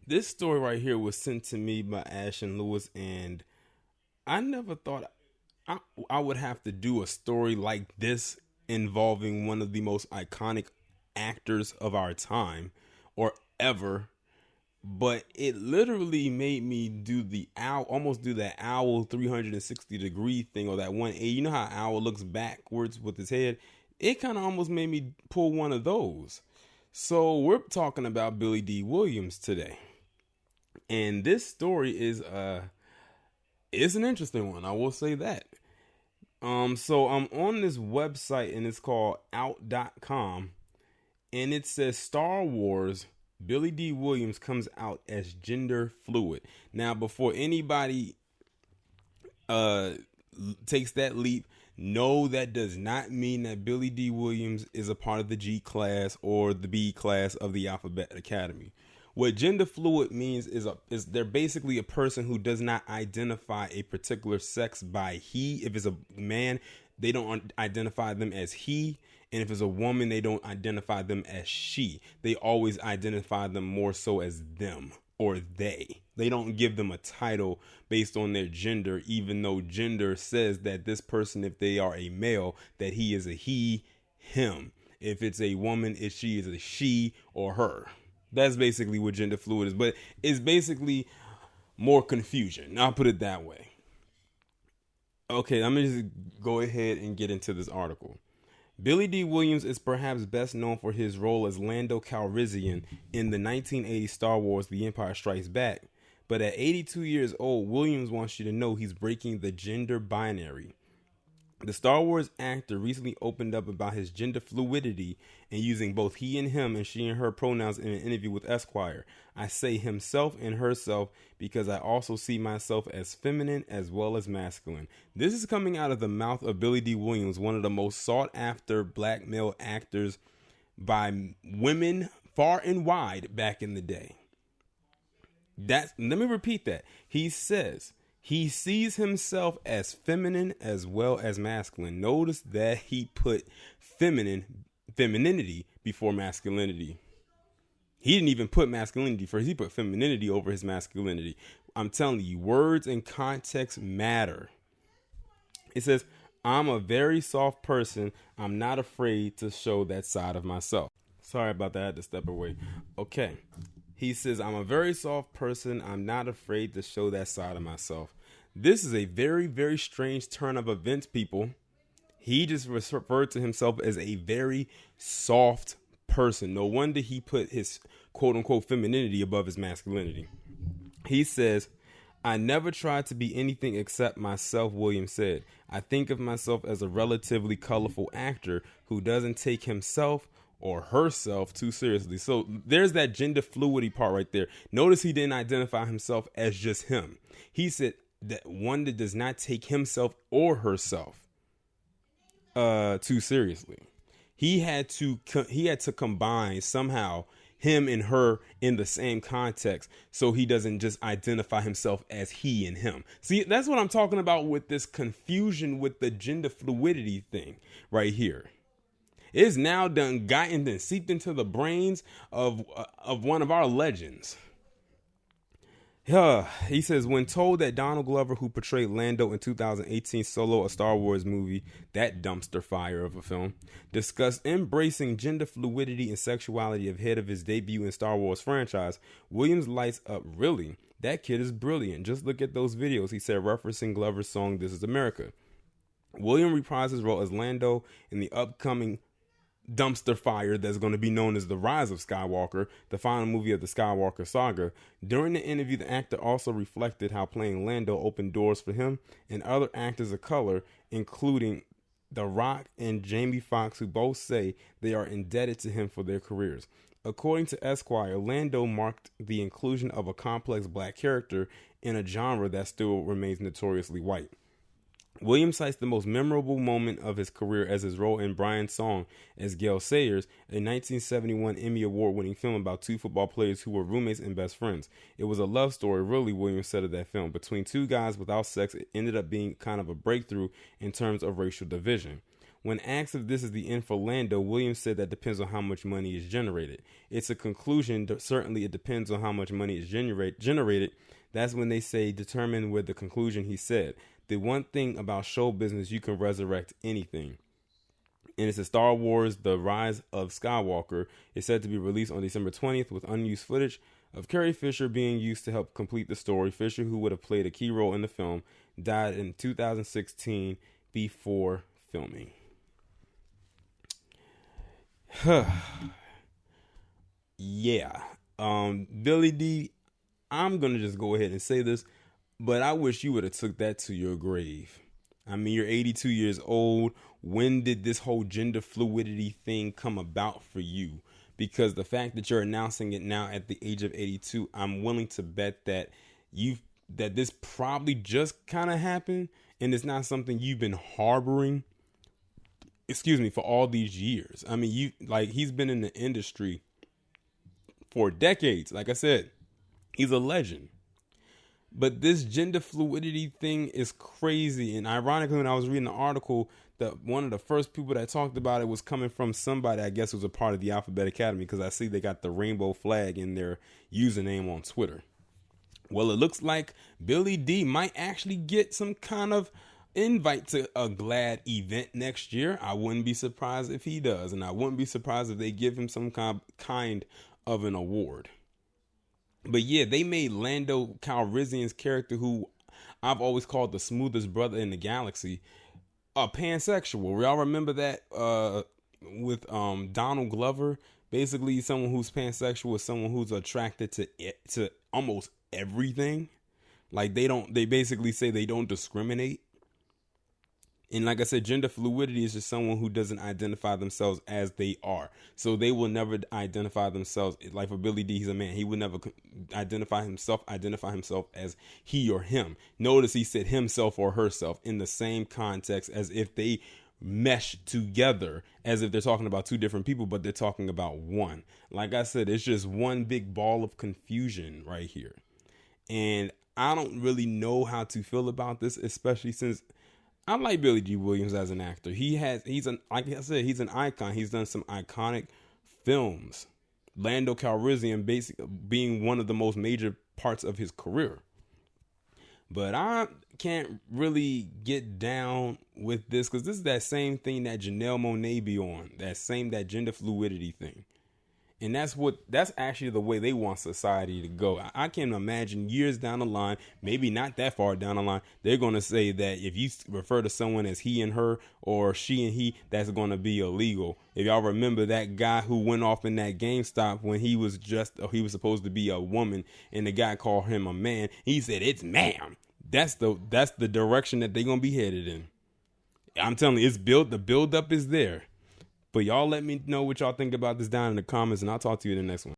This story right here was sent to me by Ashton Lewis, and I never thought I, I would have to do a story like this involving one of the most iconic actors of our time or ever. But it literally made me do the owl, almost do that owl 360-degree thing, or that 180. You know how owl looks backwards with his head? It kind of almost made me pull one of those. So we're talking about Billy Dee Williams today. And this story is an interesting one. I will say that. So I'm on this website and it's called out.com, and it says Star Wars Billy Dee Williams comes out as gender fluid. Now, before anybody uh takes that leap, no, that does not mean that Billy Dee Williams is a part of the G class or the B class of the Alphabet Academy. What gender fluid means is they're basically a person who does not identify a particular sex by he. If it's a man, they don't identify them as he, and if it's a woman, they don't identify them as she. They always identify them more so as them or they. They don't give them a title based on their gender, even though gender says that this person, if they are a male, that he is a he, him. If it's a woman, if she is a she or her. That's basically what gender fluid is, but it's basically more confusion. I'll put it that way. Okay, I'm going to just go ahead and get into this article. Billy Dee Williams is perhaps best known for his role as Lando Calrissian in the 1980 Star Wars The Empire Strikes Back. But at 82 years old, Williams wants you to know he's breaking the gender binary. The Star Wars actor recently opened up about his gender fluidity and using both he and him and she and her pronouns in an interview with Esquire. I say himself and herself because I also see myself as feminine as well as masculine. This is coming out of the mouth of Billy Dee Williams, one of the most sought after black male actors by women far and wide back in the day. Let me repeat that. He says he sees himself as feminine as well as masculine. Notice that he put femininity before masculinity. He didn't even put masculinity first. He put femininity over his masculinity. I'm telling you, words and context matter. It says, I'm a very soft person. I'm not afraid to show that side of myself. Sorry about that. I had to step away. Okay. He says, I'm a very soft person. I'm not afraid to show that side of myself. This is a very, very strange turn of events, people. He just referred to himself as a very soft person. No wonder he put his quote unquote femininity above his masculinity. He says, I never tried to be anything except myself, Williams said. I think of myself as a relatively colorful actor who doesn't take himself or herself too seriously. So there's that gender fluidity part right there. Notice he didn't identify himself as just him. He said that one that does not take himself or herself too seriously. He had to combine somehow him and her in the same context, so he doesn't just identify himself as he and him. See, that's what I'm talking about with this confusion with the gender fluidity thing right here. It's now gotten and seeped into the brains of one of our legends. He says, when told that Donald Glover, who portrayed Lando in 2018 Solo, a Star Wars movie, that dumpster fire of a film, discussed embracing gender fluidity and sexuality ahead of his debut in Star Wars franchise, Williams lights up. Really? That kid is brilliant. Just look at those videos, he said, referencing Glover's song This Is America. William reprised his role as Lando in the upcoming dumpster fire that's going to be known as The Rise of Skywalker, the final movie of the Skywalker saga. During the interview, the actor also reflected how playing Lando opened doors for him and other actors of color, including The Rock and Jamie Foxx, who both say they are indebted to him for their careers. According to Esquire, Lando marked the inclusion of a complex black character in a genre that still remains notoriously white. Williams cites the most memorable moment of his career as his role in Brian's Song as Gale Sayers, a 1971 Emmy Award-winning film about two football players who were roommates and best friends. It was a love story, really, Williams said of that film. Between two guys without sex, it ended up being kind of a breakthrough in terms of racial division. When asked if this is the end for Lando, Williams said that depends on how much money is generated. It's a conclusion. Certainly, it depends on how much money is generated. That's when they say determine with the conclusion, he said. The one thing about show business, you can resurrect anything. And it's a Star Wars The Rise of Skywalker. It's said to be released on December 20th with unused footage of Carrie Fisher being used to help complete the story. Fisher, who would have played a key role in the film, died in 2016 before filming. Yeah. Billy D, I'm going to just go ahead and say this, but I wish you would have took that to your grave. I mean, you're 82 years old. When did this whole gender fluidity thing come about for you? Because the fact that you're announcing it now at the age of 82, I'm willing to bet that this probably just kind of happened, and it's not something you've been harboring, for all these years. I mean, he's been in the industry for decades. Like I said, he's a legend. But this gender fluidity thing is crazy. And ironically, when I was reading the article, one of the first people that talked about it was coming from somebody, I guess, who was a part of the Alphabet Academy, because I see they got the rainbow flag in their username on Twitter. Well, it looks like Billy D might actually get some kind of invite to a GLAAD event next year. I wouldn't be surprised if he does. And I wouldn't be surprised if they give him some kind of an award. But yeah, they made Lando Calrissian's character, who I've always called the smoothest brother in the galaxy, a pansexual. Y'all remember that with Donald Glover? Basically, someone who's pansexual is someone who's attracted to almost everything. Like they basically say they don't discriminate. And like I said, gender fluidity is just someone who doesn't identify themselves as they are. So they will never identify themselves. Like for Billy D, he's a man. He would never identify himself as he or him. Notice he said himself or herself in the same context, as if they mesh together, as if they're talking about two different people, but they're talking about one. Like I said, it's just one big ball of confusion right here. And I don't really know how to feel about this, especially since I like Billy Dee Williams as an actor. Like I said, he's an icon. He's done some iconic films. Lando Calrissian basically being one of the most major parts of his career. But I can't really get down with this, because this is that same thing that Janelle Monáe be on. That gender fluidity thing. And that's actually the way they want society to go. I can imagine years down the line, maybe not that far down the line, they're going to say that if you refer to someone as he and her or she and he, that's going to be illegal. If y'all remember that guy who went off in that GameStop when he was supposed to be a woman, and the guy called him a man, he said, "It's ma'am." That's the direction that they're going to be headed in. I'm telling you, the build up is there. But y'all let me know what y'all think about this down in the comments, and I'll talk to you in the next one.